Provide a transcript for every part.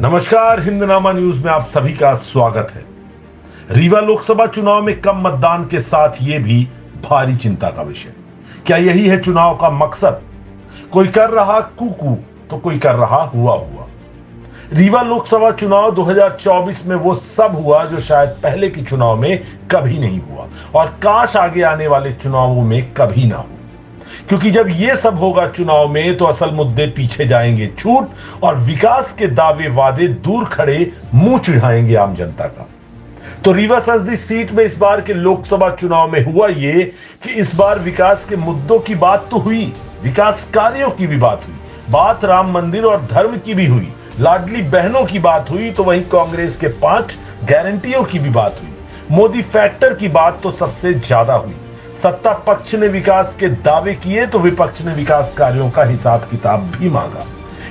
नमस्कार, हिंदनामा न्यूज में आप सभी का स्वागत है। रीवा लोकसभा चुनाव में कम मतदान के साथ ये भी भारी चिंता का विषय। क्या यही है चुनाव का मकसद? कोई कर रहा कूकू तो कोई कर रहा हुआ हुआ। रीवा लोकसभा चुनाव 2024 में वो सब हुआ जो शायद पहले के चुनाव में कभी नहीं हुआ और काश आगे आने वाले चुनावों में कभी ना हो, क्योंकि जब ये सब होगा चुनाव में तो असल मुद्दे पीछे जाएंगे छूट और विकास के दावे वादे दूर खड़े मुंह चिढ़ाएंगे आम जनता का। तो रीवा संसदीय सीट में इस बार के लोकसभा चुनाव में हुआ ये कि इस बार विकास के मुद्दों की बात तो हुई, विकास कार्यों की भी बात हुई, बात राम मंदिर और धर्म की भी हुई, लाडली बहनों की बात हुई, तो वहीं कांग्रेस के 5 गारंटियों की भी बात हुई, मोदी फैक्टर की बात तो सबसे ज्यादा हुई। सत्ता पक्ष ने विकास के दावे किए तो विपक्ष ने विकास कार्यों का हिसाब किताब भी मांगा।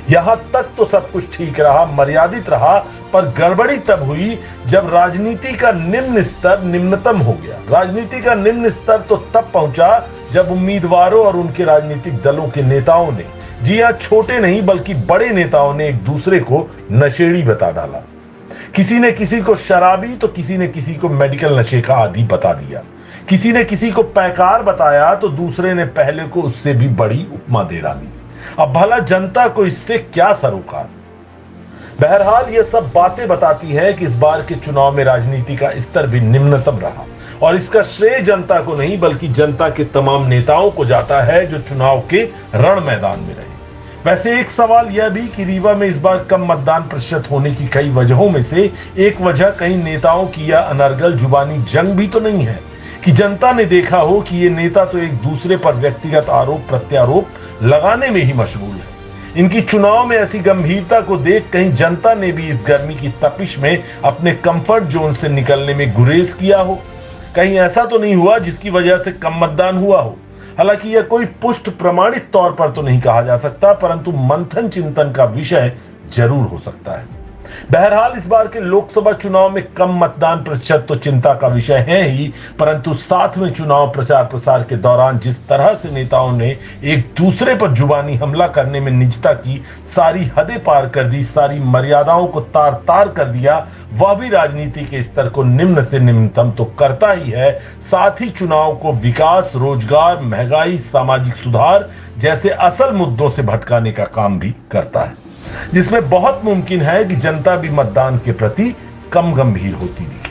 यहां तक तो सब कुछ ठीक रहा, मर्यादित रहा, पर गड़बड़ी तब हुई जब राजनीति का निम्न स्तर निम्नतम हो गया। राजनीति का निम्न स्तर तो तब पहुंचा जब उम्मीदवारों और उनके राजनीतिक दलों के नेताओं ने, जी हां, छोटे नहीं बल्कि बड़े नेताओं ने एक दूसरे को नशेड़ी बता डाला। किसी ने किसी को शराबी तो किसी ने किसी को मेडिकल नशे का आदी बता दिया। किसी ने किसी को पैकार बताया तो दूसरे ने पहले को उससे भी बड़ी उपमा दे डाली। अब भला जनता को इससे क्या सरोकार? बहरहाल ये सब बातें बताती हैं कि इस बार के चुनाव में राजनीति का स्तर भी निम्नतम रहा और इसका श्रेय जनता को नहीं बल्कि जनता के तमाम नेताओं को जाता है जो चुनाव के रण मैदान में रहे। वैसे एक सवाल यह भी कि रीवा में इस बार कम मतदान प्रतिशत होने की कई वजहों में से एक वजह कहीं नेताओं की यह अनर्गल जुबानी जंग भी तो नहीं है कि जनता ने देखा हो कि ये नेता तो एक दूसरे पर व्यक्तिगत आरोप प्रत्यारोप लगाने में ही मशगूल है। इनकी चुनाव में ऐसी गंभीरता को देख कहीं जनता ने भी इस गर्मी की तपिश में अपने कंफर्ट जोन से निकलने में गुरेज किया हो। कहीं ऐसा तो नहीं हुआ जिसकी वजह से कम मतदान हुआ हो। हालांकि यह कोई पुष्ट प्रमाणित तौर पर तो नहीं कहा जा सकता, परंतु मंथन चिंतन का विषय जरूर हो सकता है। बहरहाल इस बार के लोकसभा चुनाव में कम मतदान प्रतिशत तो चिंता का विषय है ही, परंतु साथ में चुनाव प्रचार प्रसार के दौरान जिस तरह से नेताओं ने एक दूसरे पर जुबानी हमला करने में निजता की सारी हदें पार कर दी, सारी मर्यादाओं को तार तार कर दिया, वह भी राजनीति के स्तर को निम्न से निम्नतम तो करता ही है, साथ ही चुनाव को विकास, रोजगार, महंगाई, सामाजिक सुधार जैसे असल मुद्दों से भटकाने का काम भी करता है, जिसमें बहुत मुमकिन है कि जनता भी मतदान के प्रति कम गंभीर होती दिखे।